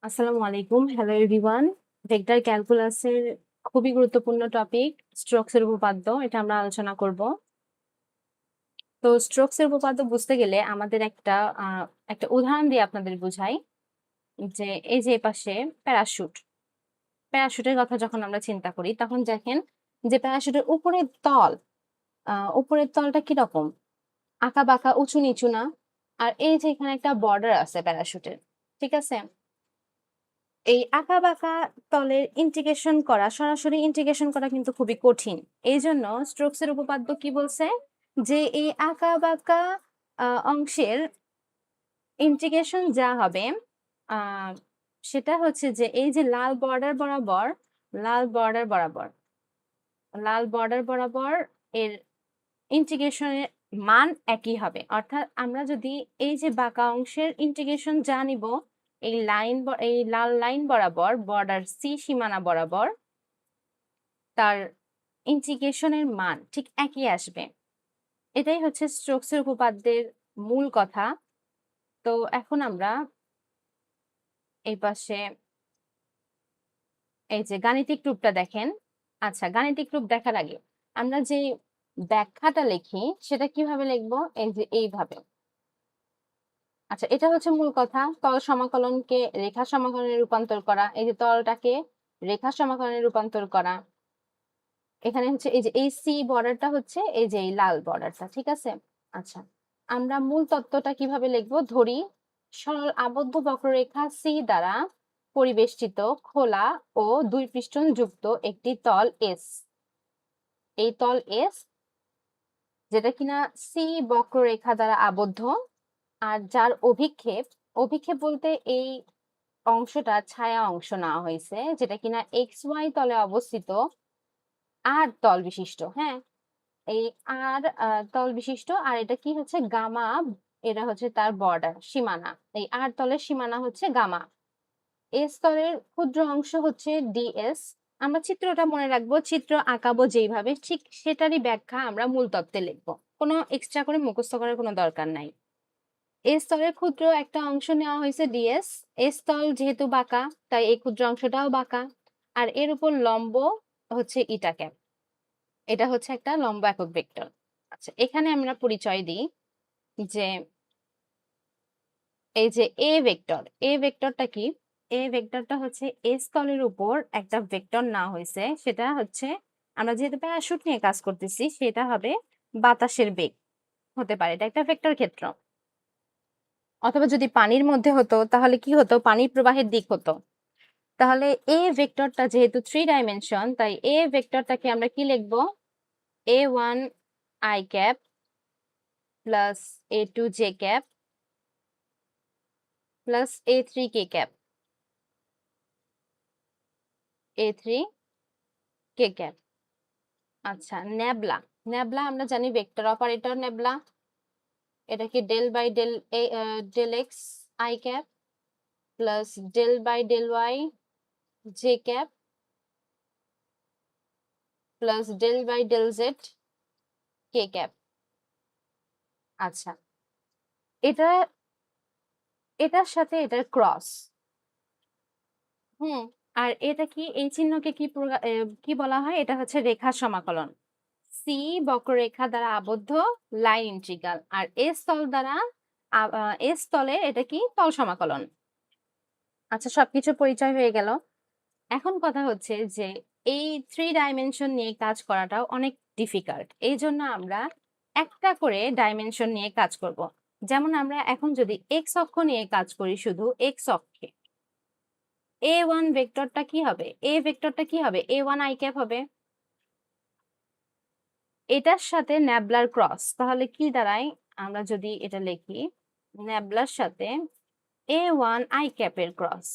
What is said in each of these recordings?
আসসালামু আলাইকুম। Hello everyone. Vector ক্যালকুলাসের খুবই গুরুত্বপূর্ণ টপিক স্ট্রোকসের উপপাদ্য। এটা আমরা আলোচনা করব। তো স্ট্রোকসের উপপাদ্য বুঝতে গেলে আমাদের একটা উদাহরণ দিয়ে আপনাদের বুঝাই যে এই যে এপাশে প্যারাশুট। প্যারাশুটের কথা যখন আমরা চিন্তা করি তখন দেখেন যে প্যারাশুটের উপরের তলটা কিরকম? আঁকা-বাঁকা, উঁচু-নিচু না? আর এই যে এখানে একটা বর্ডার আছে প্যারাশুটের। ঠিক আছে? এই আঁকা-বাঁকা তলের সরাসরি ইন্টিগ্রেশন করা কিন্তু খুবই কঠিন। এইজন্য স্টোকসের উপপাদ্য কি বলছে? যে এই আঁকা-বাঁকা অংশের ইন্টিগ্রেশন যা হবে আ সেটা হচ্ছে যে এই যে লাল বর্ডার বরাবর লাল বর্ডার বরাবর এর ইন্টিগ্রেশনের মান একই হবে। অর্থাৎ আমরা যদি এই যে বাঁকা অংশের ইন্টিগ্রেশন যা নিব এই লাল লাইন বরাবর বর্ডার সি সীমানা বরাবর তার ইন্টিগ্রেশনের মান ঠিক একই আসবে। এটাই হচ্ছে স্টোকসের উপপাদ্যের মূল কথা। তো এখন আমরা এই পাশে এই যে গাণিতিক রূপটা দেখেন। আচ্ছা, গাণিতিক রূপ দেখার আগে আমরা যে ব্যাখ্যাটা লিখি সেটা কিভাবে লিখবো? এই যে এইভাবে। আচ্ছা, এটা হচ্ছে মূল কথা। তল সমাকলনকে রেখা সমাকলনে রূপান্তর করা। এই যে তলটাকে রেখা সমাকলনে রূপান্তর করা। এখানে হচ্ছে এই যে এই সি বর্ডারটা হচ্ছে এই যে এই লাল বর্ডারটা। ঠিক আছে? আচ্ছা, আমরা মূল তত্ত্বটা কিভাবে লিখবো? ধরি সরল আবদ্ধ বক্ররেখা সি দ্বারা পরিবেষ্টিত খোলা ও দুই পৃষ্ঠন যুক্ত একটি তল এস। এই তল এস যেটা কিনা সি বক্ররেখা দ্বারা আবদ্ধ আর যার অভিক্ষেপ বলতে এই অংশটা ছায়া অংশ নেওয়া হয়েছে যেটা কিনা এক্স ওয়াই তলে অবস্থিত আর তল বিশিষ্ট। হ্যাঁ, এই আর তল বিশিষ্ট আর এটা কি হচ্ছে গামা। এটা হচ্ছে তার বর্ডার সীমানা। এই আর তলের সীমানা হচ্ছে গামা। এস তলের ক্ষুদ্র অংশ হচ্ছে ডিএস। আমরা চিত্রটা মনে রাখবো, চিত্র আঁকাবো যেইভাবে ঠিক সেটারই ব্যাখ্যা আমরা মূল তত্ত্বে লিখবো। কোনো এক্সট্রা করে মুখস্থ করার কোনো দরকার নাই। এস তলের ক্ষুদ্র একটা অংশ নেওয়া হয়েছে ডিএস। এস তল যেহেতু বাঁকা তাই এই ক্ষুদ্র অংশটাও বাঁকা আর এর উপর লম্ব হচ্ছে ইটা ক্যাপ। এটা হচ্ছে একটা লম্ব একক ভেক্টর। আচ্ছা, এখানে আমরা পরিচয় দিই যে এই যে এ ভেক্টরটা কি? এ ভেক্টরটা হচ্ছে এস তলের উপর একটা ভেক্টর নেওয়া হয়েছে। সেটা হচ্ছে আমরা যেহেতু প্যারাশুট নিয়ে কাজ করতেছি সেটা হবে বাতাসের বেগ হতে পারে। এটা একটা ভেক্টর ক্ষেত্র। অথবা যদি পানির মধ্যে হতো তাহলে কি হতো? পানির প্রবাহের দিক হতো। তাহলে এ ভেক্টরটা যেহেতু 3 ডাইমেনশন তাই এ ভেক্টরটাকে আমরা কি লিখব? a1 i cap plus a2 j cap plus a3 k cap a3 k cap. আচ্ছা, নেবলা আমরা জানি ভেক্টর অপারেটর নেবলা। এটা কি del x i cap plus del y j cap plus del z k cap. আচ্ছা, এটা এটার সাথে এটার ক্রস। হুম, আর এটা কি? এই চিহ্নকে কি বলা হয়? এটা হচ্ছে রেখা সমাকলন। সি বক্ররেখা দ্বারা আবদ্ধ লাইন ইন্টিগ্রাল আর এস তলে এটা কি? তল সমাকলন। আচ্ছা, সবকিছু পরিচয় হয়ে গেল। এখন কথা হচ্ছে যে এই 3 ডাইমেনশন নিয়ে কাজ করাটাও অনেক ডিফিকাল্ট। এই জন্য আমরা একটা করে ডাইমেনশন নিয়ে কাজ করব। যেমন আমরা এখন যদি এক্স অক্ষ নিয়ে কাজ করি, শুধু এক্স অক্ষে a1 ভেক্টরটা কি হবে? a1 i ক্যাপ হবে। এটার সাথে ন্যাবলার ক্রস তাহলে কি দাঁড়ায়? আমরা যদি এটা লিখি ন্যাবলার সাথে a1 i ক্যাপের ক্রস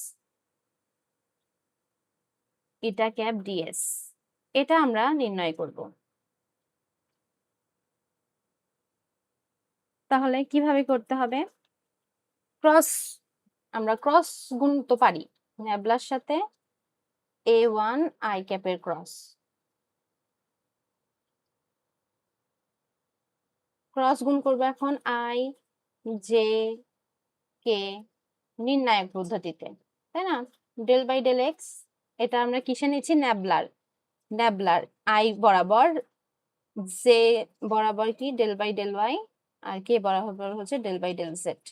এটা ক্যাপ ডিএস, এটা আমরা নির্ণয় করব। তাহলে কিভাবে করতে হবে? ক্রস আমরা ক্রস গুণ তো পারি। ন্যাবলার সাথে a1 i ক্যাপের ক্রস গুণ করবো এখন i j k নির্ণায়ক পদ্ধতিতে। তাই না? ডেল বাই ডেল এক্স, এটা আমরা কিসে নিচ্ছি? ন্যাবলার। ন্যাবলার আই বরাবর, জে বরাবর কি ডেল বাই ডেল ওয়াই, আর কে বরাবর হচ্ছে ডেল বাই ডেল জেড।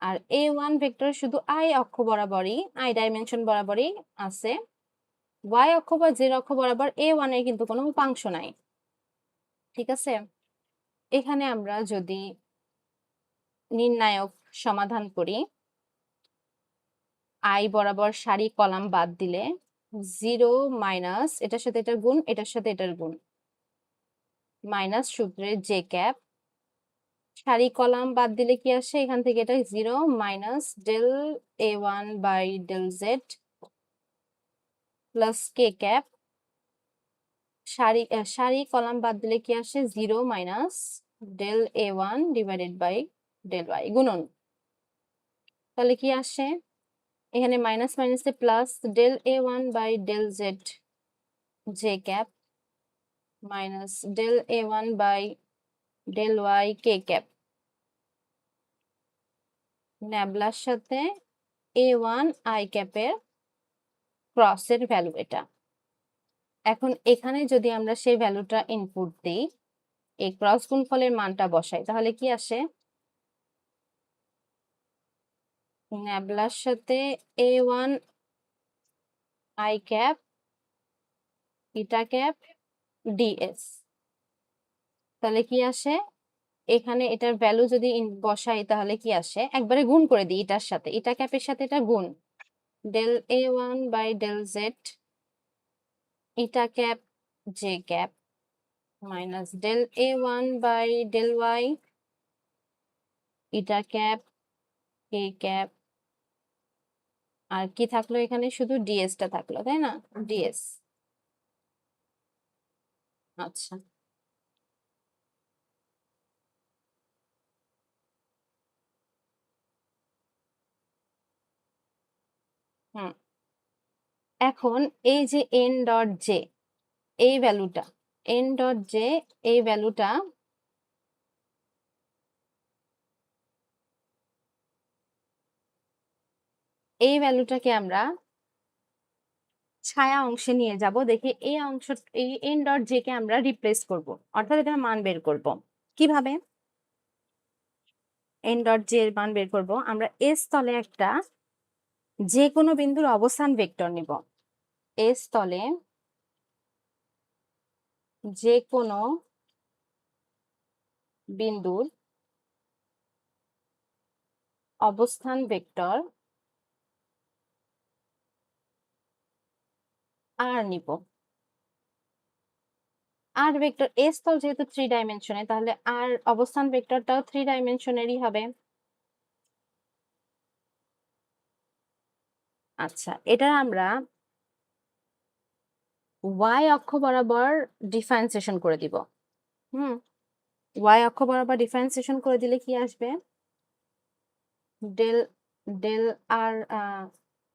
আর A1 ভেক্টর শুধু আই অক্ষ বরাবরই, আই ডাইমেনশন বরাবরই আছে। ওয়াই অক্ষ বা জেড অক্ষ বরাবর A1 এর কিন্তু কোনো উপাংশ নাই। ঠিক আছে? এখানে আমরা যদি নির্ণায়ক সমাধান করি, আই বরাবর সারি কলাম বাদ দিলে 0 মাইনাস এটার সাথে এটার গুণ, এটার সাথে এটার গুণ, মাইনাস সূত্রে জে ক্যাপ, সারি কলাম বাদ দিলে কি আসে এখান থেকে? এটা 0 minus del A1 by del Z plus K cap, সারি কলাম বাদ দিলে কি আসে? 0 minus del A1 divided by del Y গুণন। তাহলে কি আসে? এখানে মাইনাস মাইনাসে plus del A1 by del Z J cap minus del A1 by del Y K cap, ন্যাবলার সাথে A1 আই ক্যাপের ক্রসের ভ্যালু এটা। এখন এখানে যদি আমরা সেই ভ্যালুটা ইনপুট দিই, এই ক্রস গুণফলের মানটা বসাই, তাহলে কি আসে? ন্যাবলার সাথে A1 I cap eta cap DS, তাহলে কি আসে? এখানে এটার ভ্যালু যদি বসাই তাহলে কি আসে? একবারে গুণ করে দিই এটার সাথে, ইটা ক্যাপের সাথে এটা গুণ, del A1 by del Z eta cap J cap minus del A1 by del Y eta cap K cap, আর কি থাকলো এখানে? শুধু ডিএসটা থাকলো, তাই না? ডিএস। আচ্ছা, হুম, এখন এই যে এন ডট জে এই ভ্যালুটা, এন ডট জে এই ভ্যালুটা এই ভ্যালুটাকে আমরা ছায়া অংশে নিয়ে যাব, দেখি এই অংশ, এই এন ডট জে কে আমরা রিপ্লেস করব, অর্থাৎ এটার মান বের করব। কিভাবে এন ডট জে এর মান বের করব? আমরা এস তলে একটা যে কোনো বিন্দুর অবস্থান ভেক্টর নিব। এস তলে যে কোনো বিন্দুর অবস্থান ভেক্টর আর নিব। আর ভেক্টর এস তল যেহেতু 3 ডাইমেনশনে, তাহলে আর অবস্থান ভেক্টরটাও 3 ডাইমেনশনেরই হবে। আচ্ছা, এটা আমরা ওয়াই অক্ষ বরাবর ডিফারেন্সিয়েশন করে দিব। ওয়াই অক্ষ বরাবর ডিফারেন্সিয়েশন করে দিলে কি আসবে? Del del r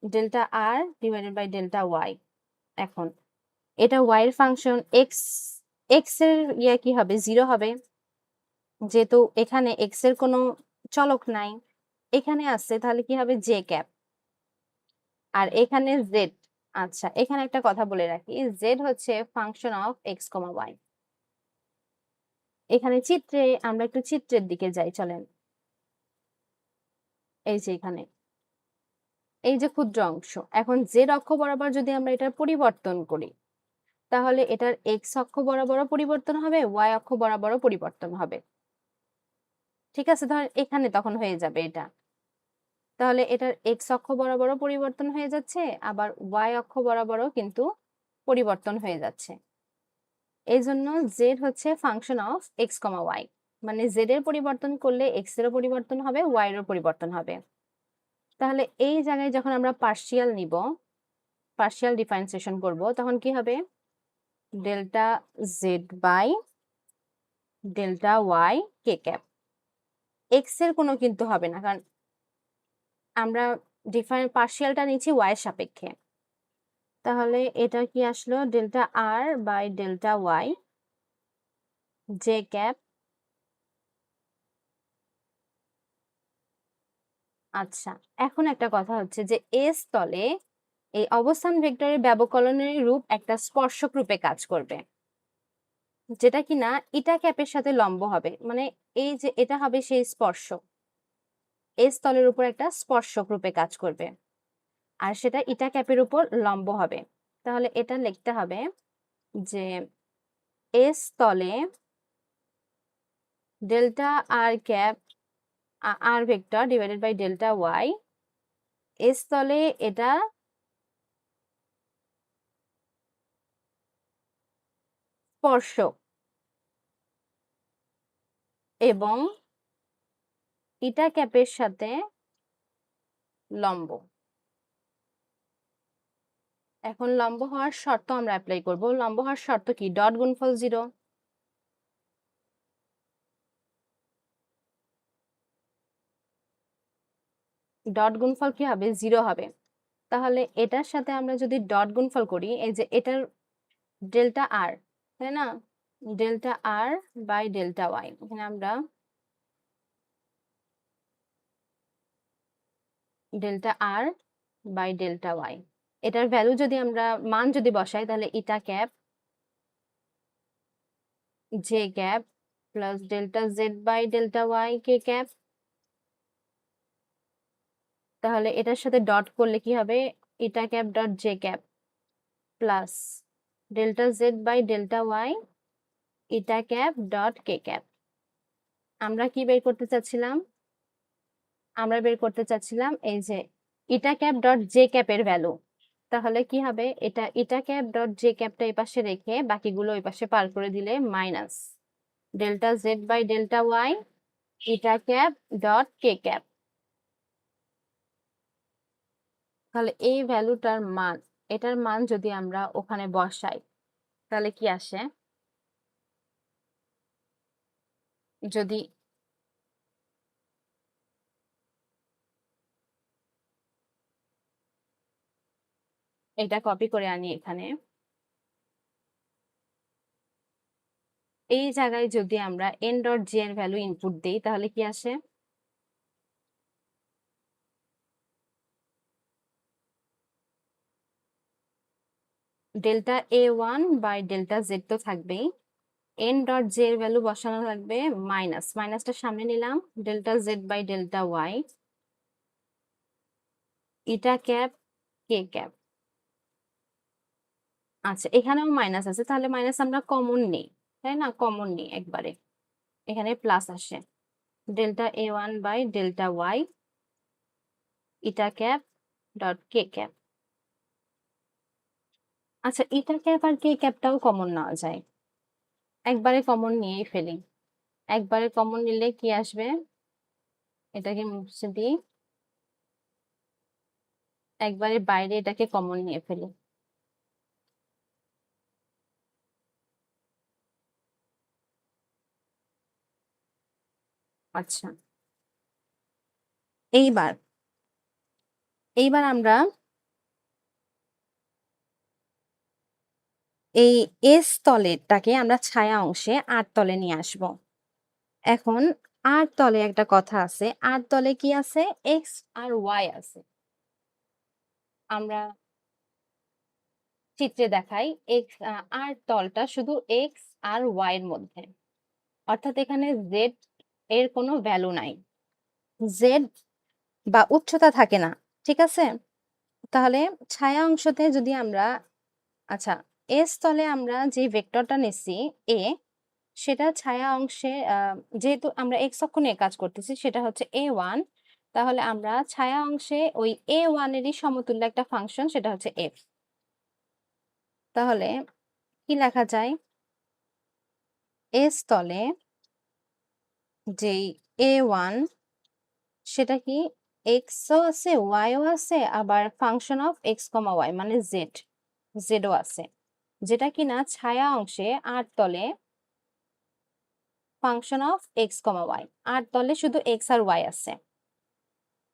delta r divided by delta y. এখন এটা ওয়াই এর ফাংশন, এক্স এক্স এর কি হবে? 0 হবে, যেহেতু এখানে এক্স এর কোনো চলক নাই, এখানে আছে, তাহলে কি হবে? J cap. আর এখানে জেড। আচ্ছা, এখানে একটা কথা বলে রাখি, জেড হচ্ছে function of X comma Y. এখানে চিত্রে আমরা একটু চিত্রের দিকে যাই, চলেন। এই যে এখানে এই যে ক্ষুদ্র অংশ, এখন জেড অক্ষ বরাবর যদি আমরা এটার পরিবর্তন করি, তাহলে এটার এক্স অক্ষ বরাবরও পরিবর্তন হবে, ওয়াই অক্ষ বরাবরও পরিবর্তন হবে। ঠিক আছে, ধর এখানে তখন হয়ে যাবে এটা, তাহলে এটার এক্স অক্ষ বরাবরও পরিবর্তন হয়ে যাচ্ছে, আবার ওয়াই অক্ষ বরাবরও কিন্তু পরিবর্তন হয়ে যাচ্ছে। এই জন্য জেড হচ্ছে function of X comma Y, মানে জেড এর পরিবর্তন করলে এক্স এরও পরিবর্তন হবে, ওয়াই এরও পরিবর্তন হবে। তাহলে এই জায়গায় যখন আমরা পার্শিয়াল নিব, পার্শিয়াল ডিফারেন্সিয়েশন করব, তখন কি হবে? Delta Z by delta Y K cap. X এর কোনো কিন্তু হবে না, কারণ আমরা পার্শিয়ালটা নিচ্ছি ওয়াই এর সাপেক্ষে। তাহলে এটা কি আসলো? Delta R by delta y j cap আচ্ছা, এখন একটা কথা হচ্ছে যে এস তলে এই অবস্থান ভেক্টরের ব্যবকলনের রূপ একটা স্পর্শক রূপে কাজ করবে, যেটা কিনা ইটা ক্যাপের সাথে লম্ব হবে। মানে এই যে এটা হবে সেই স্পর্শক, এস তলের উপর একটা স্পর্শক রূপে কাজ করবে, আর সেটা ইটা ক্যাপের উপর লম্ব হবে। তাহলে এটা লিখতে হবে যে এস তলে delta r cap r vector divided by delta y, S তলে এটা স্পর্শক এবং ইটা ক্যাপের সাথে লম্ব। এখন লম্ব হওয়ার শর্ত আমরা অ্যাপ্লাই করব। লম্ব হওয়ার শর্ত কি? ডট গুণফল 0। ডট গুণফল কি হবে? 0 হবে। তাহলে এটার সাথে আমরা যদি ডট গুণফল করি, এই যে এটার ডেল্টা আর, তাই না? Delta R by delta Y, এখানে আমরা delta R by delta Y, এটার ভ্যালু যদি আমরা মান যদি বসাই, তাহলে eta cap J cap plus delta Z by delta Y K cap. তাহলে এটার সাথে ডট করলে কি হবে? Eta cap dot J cap plus delta Z by delta Y eta cap dot K cap. আমরা কি বের করতে চাচ্ছিলাম? আমরা বের করতে চাচ্ছিলাম এই যে ইটা ক্যাপ ডট জে ক্যাপের ভ্যালু। তাহলে কি হবে? এটা ইটা ক্যাপ ডট জে ক্যাপটা এই পাশে রেখে বাকিগুলো ওই পাশে পার করে দিলে minus delta Z by delta Y eta cap dot K cap. তাহলে এই ভ্যালুটার মান, এটার মান যদি আমরা ওখানে বসাই, তাহলে কি আসে? যদি এটা কপি করে আনি এখানে, এই জায়গায় যদি আমরা n ডট j এর ভ্যালু ইনপুট দেই, তাহলে কি আসে? Delta a one by delta z তো থাকবেই, n ডট j এর ভ্যালু বসানো লাগবে মাইনাস, মাইনাসটা সামনে নিলাম, delta Z by delta Y eta cap K cap. আচ্ছা, এখানেও মাইনাস আছে, তাহলে মাইনাস আমরা কমন নেই, তাই না? কমন নেই একবারে, এখানে প্লাস আসে delta a one by delta Y eta cap dot K cap. আচ্ছা, ইটা ক্যাপ আর কে ক্যাপটাও কমন নেওয়া যায়, একবারে কমন নিয়েই ফেলি। একবারে কমন নিলে কি আসবে? এটাকে মুছে দিই, একবারে বাইরে এটাকে কমন নিয়ে ফেলি। আচ্ছা, এইবার এইবার আমরা এই এস তলেরটাকে আমরা ছায়া অংশে আর তলে নিয়ে আসব। এখন আর তলে একটা কথা আছে, আর তলে কি আছে? এক্স আর ওয়াই আছে। আমরা চিত্রে দেখাই, এক্স আর তলটা শুধু এক্স আর ওয়াই এর মধ্যে, অর্থাৎ এখানে জেড এর কোনো ভ্যালু নাই, জেড বা উচ্চতা থাকে না, ঠিক আছে? তাহলে ছায়া অংশতে যদি আমরা, আচ্ছা, এস তলে আমরা যে ভেক্টরটা নিচ্ছি এ, সেটা ছায়া অংশে যেহেতু আমরা এক্স অক্ষ নিয়ে কাজ করতেছি, সেটা হচ্ছে এ ওয়ান, তাহলে আমরা ছায়া অংশে ওই এ ওয়ানেরই সমতুল্য একটা ফাংশন, সেটা হচ্ছে এফ। তাহলে কি লেখা যায়? এস তলে যেই এ ওয়ান, সেটা কি এক্সও আছে ওয়াইও আছে, আবার function of X comma Y মানে জেড, জেডও আছে, যেটা কিনা ছায়া অংশে আর তলে function of X comma Y, আর তলে শুধু এক্স আর ওয়াই আছে।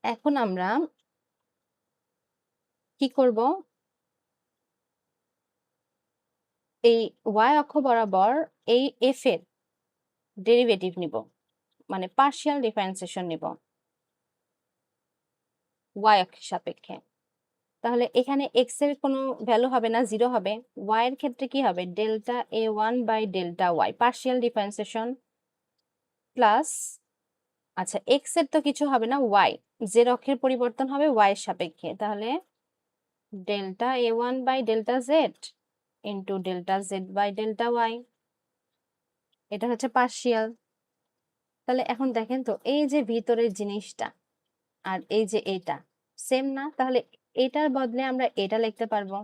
এখন আমরা কি করব? এই ওয়াই অক্ষ বরাবর এই এফ এর ডেরিভেটিভ নিব, মানে পার্শিয়াল ডিফারেন্সিয়েশন নিব। ওয়াই অক্ষের সাপেক্ষে। তাহলে এখানে এক্স এর কোনো ভ্যালু হবে না, 0 হবে। ওয়াই এর ক্ষেত্রে কি হবে? Delta a1 by delta y, partial differentiation plus, আচ্ছা এক্স এর তো কিছু হবে না, ওয়াই, জেড অক্ষের পরিবর্তন হবে ওয়াই এর সাপেক্ষে। তাহলে delta a1 by delta z into delta Z by delta y, এটা হচ্ছে পার্শিয়াল। তাহলে এখন দেখেন তো, এই যে ভিতরের জিনিসটা আর এই যে এটা সেম না? তাহলে এটার বদলে আমরা এটা লিখতে পারবো।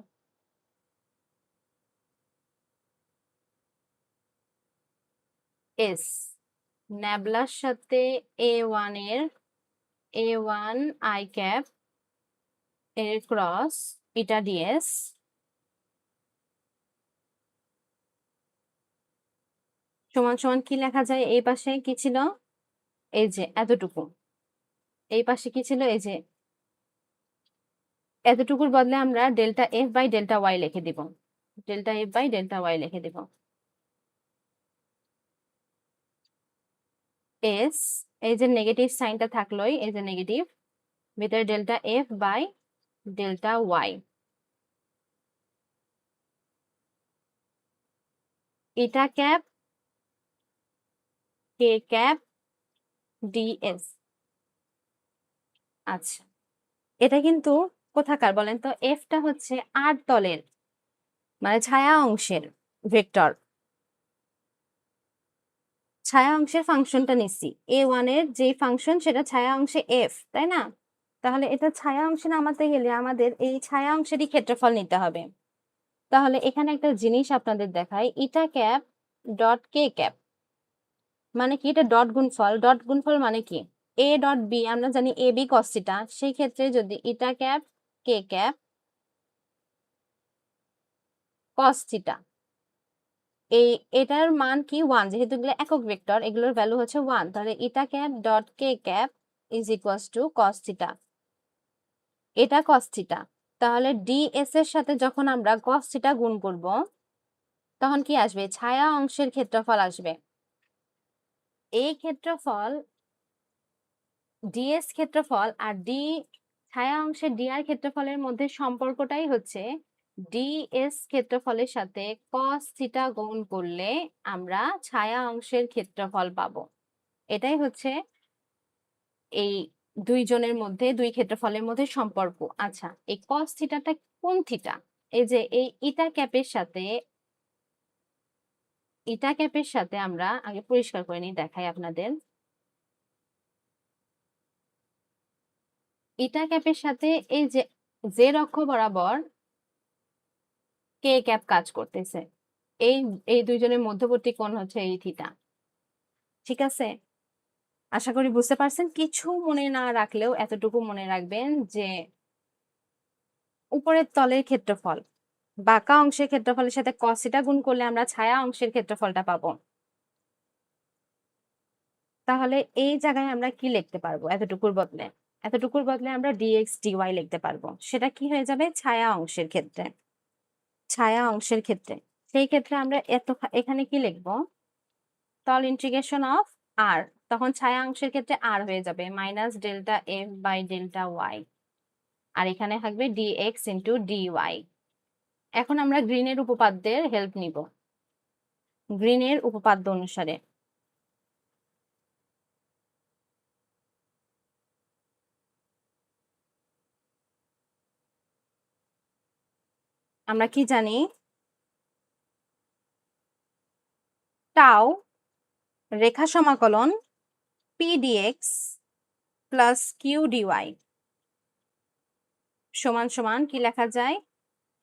এস ন্যাবলার সাথে a1 এর a1 আই ক্যাপ এর ক্রস এটা ডিএস সমান সমান কি লেখা যায়? এই পাশে কি ছিল? এই যে এতটুকু। এই পাশে কি ছিল? এই যে এতটুকুর বদলে আমরা delta F by delta y লিখে দিব। Delta F by delta y লিখে দিব। এস, এই যে নেগেটিভ সাইনটা থাকলোই, এই যে নেগেটিভ, ভিতরে delta F by delta y, এটা ক্যাপ কে ক্যাপ ডিএস। আচ্ছা, এটা কিন্তু কোথাকার বলেন তো? এফটা হচ্ছে আর তলের, মানে ছায়া অংশের ভেক্টর, ছায়া অংশের ফাংশনটা নিচ্ছি। a1 এর যে ফাংশন সেটা ছায়া অংশে এফ, তাই না? তাহলে এটা ছায়া অংশে নামাতে গেলে আমাদের এই ছায়া অংশেরই ক্ষেত্রফল নিতে হবে। তাহলে এখানে একটা জিনিস আপনাদের দেখাই, ইটা ক্যাপ ডট কে ক্যাপ মানে কি? এটা ডট গুণফল। ডট গুণফল মানে কি? এ ডট বি, আমরা জানি এ বি কস থিটা, সেই ক্ষেত্রে যদি ইটা ক্যাপ কে ক্যাপ কস থিটা, এই এটার মান কি? 1, যেহেতু এগুলো একক ভেক্টর, এগুলোর ভ্যালু হচ্ছে 1, তাহলে eta cap dot K cap is equals to cos theta, এটা কস থিটা। তাহলে ডিএস এর সাথে যখন আমরা কস থিটা গুণ করব তখন কি আসবে? ছায়া অংশের ক্ষেত্রফল আসবে। এই ক্ষেত্রফল ডিএস ক্ষেত্রফল আর ডি ছায়া অংশের ডি আর ক্ষেত্রফলের মধ্যে সম্পর্কটাই হচ্ছে ডিএস ক্ষেত্রফলের সাথে কস থিটা গুণ করলে আমরা ছায়া অংশের ক্ষেত্রফল পাবো। এটাই হচ্ছে এই দুইজনের মধ্যে, দুই ক্ষেত্রফলের মধ্যে সম্পর্ক। আচ্ছা, এই কস থিটাটা কোন থিটা? এই যে এই ইটা ক্যাপের সাথে আমরা আগে পরিষ্কার করে নিই, দেখাই আপনাদের। ইটা ক্যাপের সাথে এই যে জেড অক্ষ বরাবর কে ক্যাপ কাজ করতেছে, এই এই দুইজনের মধ্যবর্তী কোণ হচ্ছে এই থিটা। ঠিক আছে, আশা করি বুঝতে পারছেন। কিছু মনে না রাখলেও এতটুকু মনে রাখবেন যে উপরের তলের ক্ষেত্রফল বাঁকা অংশের ক্ষেত্রফলের সাথে কস থিটা গুণ করলে আমরা ছায়া অংশের ক্ষেত্রফলটা পাবো। তাহলে এই জায়গায় আমরা কি লিখতে পারবো? এতটুকুর বদলে আমরা ডিএক্স ডিওয়াই লিখতে পারবো। সেটা কি হয়ে যাবে? ছায়া অংশের ক্ষেত্রে। ছায়া অংশের ক্ষেত্রে সেই ক্ষেত্রে আমরা এখানে কি লিখবো? তল ইন্টিগ্রেশন অফ আর, তখন ছায়া অংশের ক্ষেত্রে আর হয়ে যাবে minus delta F by delta Y, আর এখানে থাকবে ডিএক্স ইন্টু ডিওয়াই। এখন আমরা গ্রিনের উপপাদ্যের হেল্প নিব। গ্রিনের উপপাদ্য অনুসারে আমরা কি জানি? টাও রেখা সমাকলন p dx plus q dy সমান সমান কি লেখা যায়?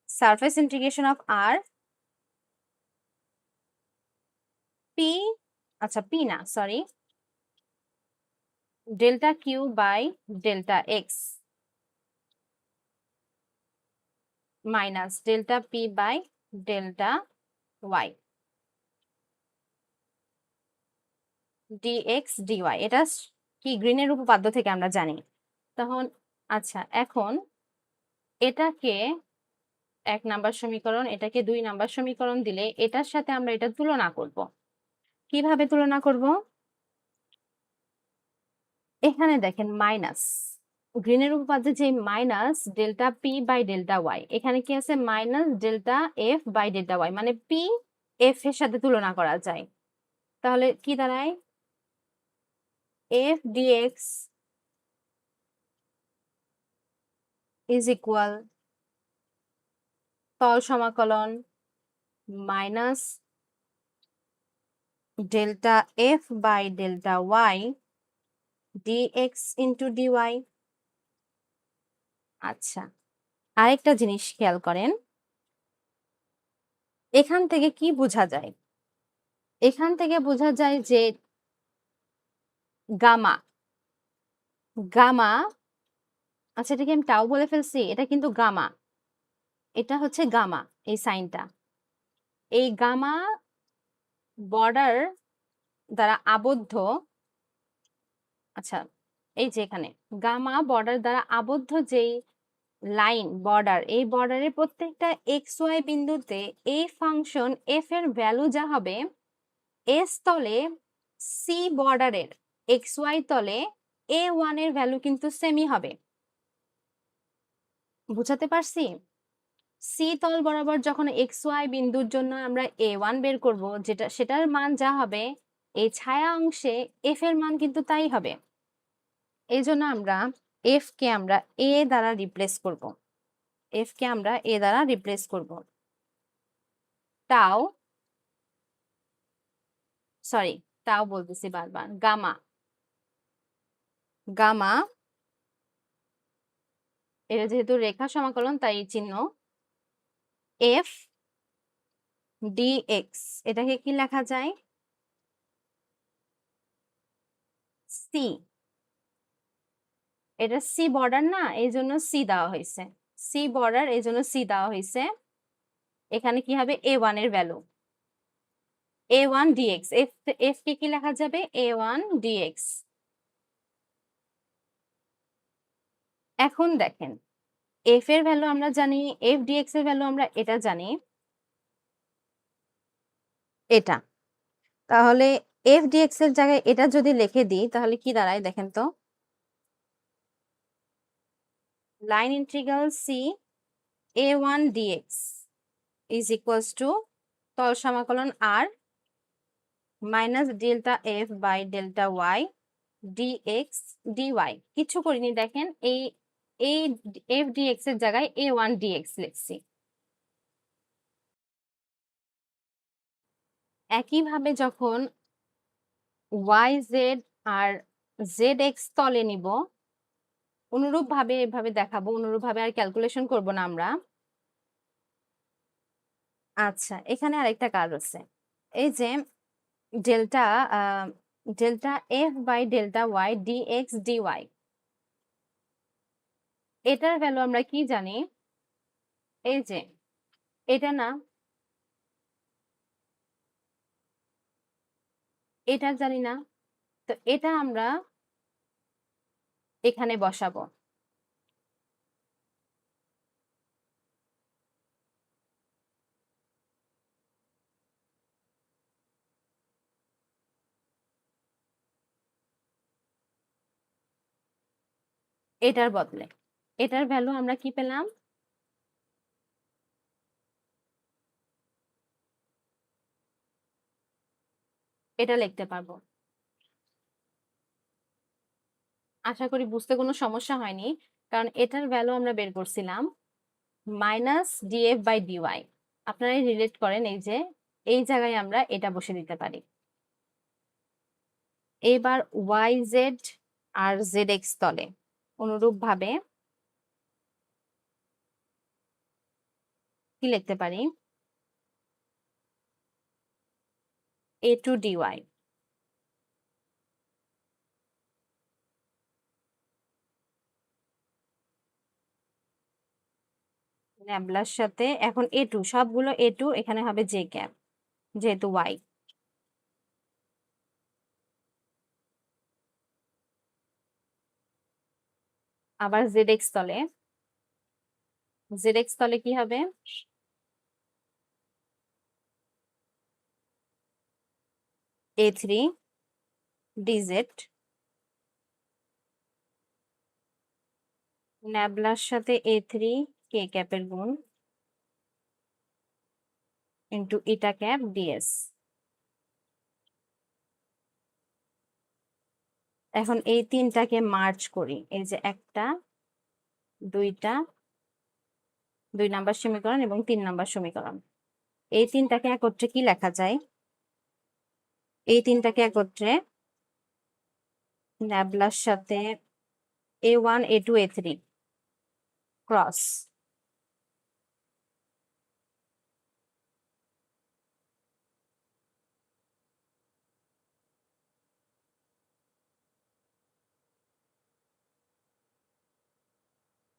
Surface integration of r p, আচ্ছা পি না, sorry, delta q by delta x minus delta p by delta Y dx dy. এটা কি গ্রিনের উপপাদ্য থেকে আমরা জানি। তখন আচ্ছা, এখন এটাকে 1 নাম্বার সমীকরণ, এটাকে 2 নাম্বার সমীকরণ দিলে এটার সাথে আমরা এটা তুলনা করব। কিভাবে তুলনা করব? এখানে দেখেন মাইনাস, গ্রিনের উপপাদ্যে যে minus delta p by delta Y, এখানে কি আছে minus delta F by delta y, মানে পি এফ এর সাথে তুলনা করা যায়। তাহলে কি দাঁড়ায়, এফ ডিএক্স ইজ ইকুয়াল তল সমাকলন minus delta F by delta Y dx into dy. আচ্ছা, আরেকটা জিনিস খেয়াল করেন, এখান থেকে কি বোঝা যায়? এখান থেকে বোঝা যায় যে গামা গামা আচ্ছা, এটা কি আমি টাও বলে ফেলছি? এটা কিন্তু গামা, এটা হচ্ছে গামা, এই সাইনটা। এই গামা বর্ডার দ্বারা আবদ্ধ, আচ্ছা এই যে এখানে গামা বর্ডার দ্বারা আবদ্ধ যেই লাইন বর্ডার, এই বর্ডারের প্রত্যেকটা এক্স ওয়াই বিন্দুতে এই ফাংশন এফ এর ভ্যালু যা হবে, এস তলে সি বর্ডারের এক্স ওয়াই তলে এ ওয়ান এর ভ্যালু কিন্তু সেমই হবে। বুঝাতে পারছি? সি তল বরাবর যখন এক্স ওয়াই বিন্দুর জন্য আমরা এ ওয়ান বের করব, যেটা সেটার মান যা হবে, এই ছায়া অংশে এফ এর মান কিন্তু তাই হবে। এই জন্য আমরা এফ কে আমরা এ দ্বারা রিপ্লেস করব, এফ কে আমরা এ দ্বারা রিপ্লেস করব। টাও, সরি টাও বলতেছি বারবার, গামা গামা এটা যেহেতু রেখা সমাকলন তাই এই চিহ্ন, এফ ডিএক্স এটাকে কি লেখা যায়, সি। এটা সি বর্ডার না, এই জন্য সি দেওয়া হয়েছে, সি বর্ডার এই জন্য সি দেওয়া হয়েছে। এখানে কি হবে, এ ওয়ান এর ভ্যালু এ ওয়ান ডিএক্স, এফ এফ কে কি লেখা যাবে, এ ওয়ান ডিএক্স। এখন দেখেন এফ এর ভ্যালু আমরা জানি, এফ ডিএক্স এর ভ্যালু আমরা এটা জানি, এটা। তাহলে এফ ডিএক্স এর জায়গায় এটা যদি লিখে দিই তাহলে কি দাঁড়ায় দেখেন তো, line integral C A one dx is equals to তল সমাকলন আর minus delta F by delta Y dx dy. কিছু করিনি, দেখেন এই এই এফ ডিএক্স এর জায়গায় এ ওয়ান ডিএক্স লিখছি। একইভাবে যখন ওয়াই জেড আর জেড এক্স তলে নিব, অনুরূপ ভাবে এভাবে দেখাবো, অনুরূপ ভাবে আর ক্যালকুলেশন করব না আমরা। আচ্ছা, এখানে আরেকটা কাজ আছে, এই যে delta delta F by delta Y dx dy, এটার ভ্যালু আমরা কি জানি, এই যে এটা না, এটা জানি না, তো এটা আমরা এখানে বসাবো। এটার বদলে এটার ভ্যালু আমরা কি পেলাম, এটা লিখতে পারবো। আশা করি বুঝতে কোনো সমস্যা হয়নি, কারণ এটার ভ্যালু আমরা বের করছিলাম মাইনাস ডিএফ বাই ডিওয়াই। আপনারা রিলেট করেন, এই যে এই জায়গায় আমরা এটা বসে দিতে পারি। এবার ওয়াই জেড আর জেড এক্স তলে অনুরূপ ভাবে কি লিখতে পারি, এ টু ডিওয়াই। ল্যামডার সাথে এখন এ টু, সবগুলো এ টু, এখানে হবে জে ক্যাপ যেহেতু ওয়াই। আবার জেড এক্স তলে, জেড এক্স তলে কি হবে, এ থ্রি ডিজেড ন্যাবলার সাথে A3 কে ক্যাপের গুণ ইন্টু ইটা ক্যাপ ডিএস। এখন এই তিনটাকে মার্জ করি, এই যে একটা, দুইটা, 2 নাম্বার সমীকরণ এবং 3 নাম্বার সমীকরণ। এই তিনটাকে একত্রে কি লেখা যায়? এই তিনটাকে একত্রে ন্যাবলার সাথে A1 A2 A3 ক্রস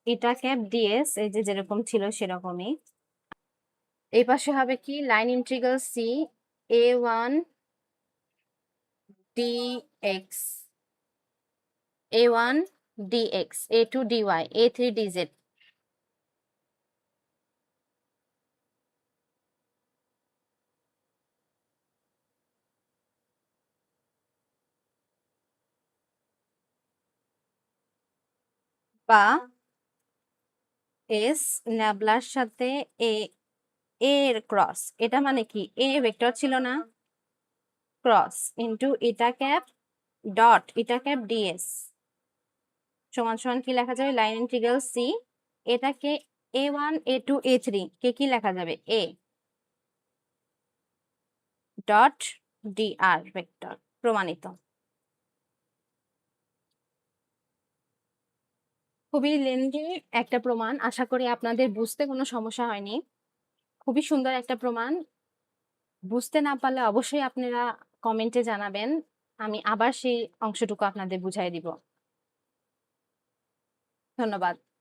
ইটা ক্যাপ ডিএস, এই যে যেরকম ছিল সেরকমই। এই পাশে হবে কি line integral c A1 dx, A1 dx, A2 dy, A3 dz। বা এস ন্যাবলার সাথে এ এর ক্রস, এটা মানে কি এ ভেক্টর ছিল না, cross into eta cap dot eta cap ds সমান সমান কি লেখা যাবে? লাইন ইন্টিগ্রাল সি, এটাকে A1 A2 A3 কে কি লেখা যাবে? A dot dr vector. প্রমাণিত। খুবই লেন্দি একটা প্রমাণ, আশা করি আপনাদের বুঝতে কোনো সমস্যা হয়নি। খুবই সুন্দর একটা প্রমাণ। বুঝতে না পারলে অবশ্যই আপনারা কমেন্টে জানাবেন, আমি আবার সেই অংশটুকু আপনাদের বুঝাই দিব। ধন্যবাদ।